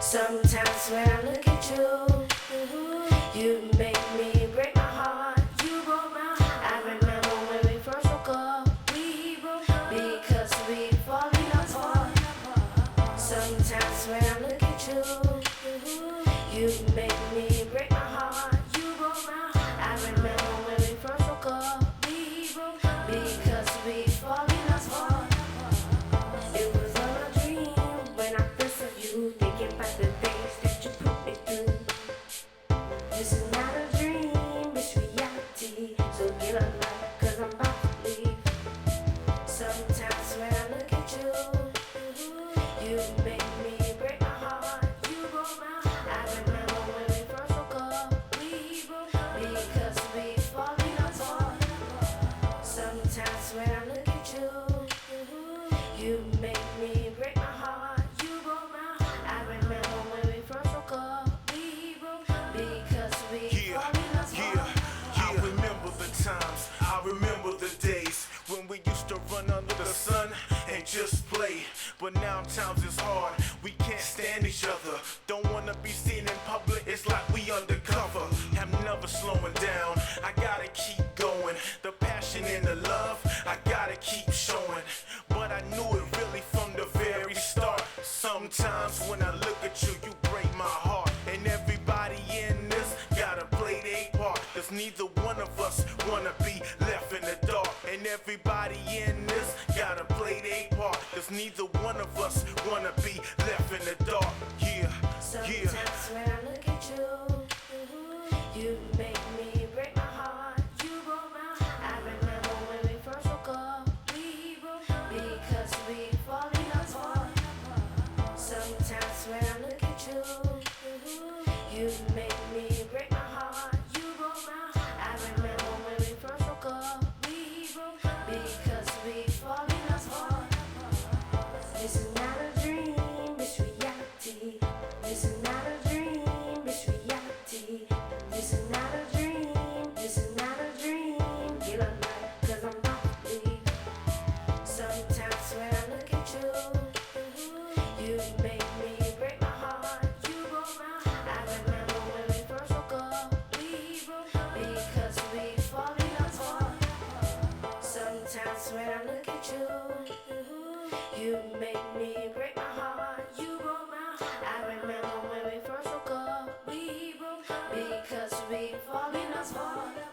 Sometimes when I look at you, you make me break my heart. You broke my heart. I remember when we first woke up. We broke up because we falling apart. Sometimes when I look at you, you make me break my heart. You broke my heart. I remember when we first woke up. We broke up because we falling apart. It was all a dream when I first saw you, thinking about the things that you put me through. This is not a dream, it's reality. So get a life, cause I'm about to leave. Sometimes when I look at you, you make me break my heart. You broke my heart. I remember when we first woke up. We broke up because we falling apart. Sometimes when I look at you, you make me break my heart. You broke my heart. I remember when we first woke up. We broke up because we falling apart. I remember the times, I remember the days when we used to run under the sun and just play. But now times is hard, we can't stand each other. Don't wanna be seen in public, it's like we undercover. I'm never slowing down, I gotta keep going. The passion and the love, I gotta keep showing. But I knew it really from the very start. Sometimes when I look at you, you break my heart. And everybody in this gotta play their part. Cause neither one of us wanna be left in the dark. And everybody in this gotta play their part. Cause neither one of us wanna be left in the dark. Yeah, yeah. Sometimes when I look at you, you make me break my heart. You broke my heart. I remember when we first woke up. We broke up because we falling apart. Sometimes when I look at you, you make me break my heart. You broke my heart. I remember when we first woke up. We broke up because we falling apart. This is not a dream, it's reality. This is not a dream, it's reality. This is not a dream, this is not a dream. Get a life, cause I'm about to leave. Sometimes when I look at you, you make me break my heart. You broke my heart. I remember when we first woke up. We broke up because we falling apart. Sometimes when I look at you, you make me break my heart. You broke my heart. I remember when we first woke up. We broke up because we falling apart.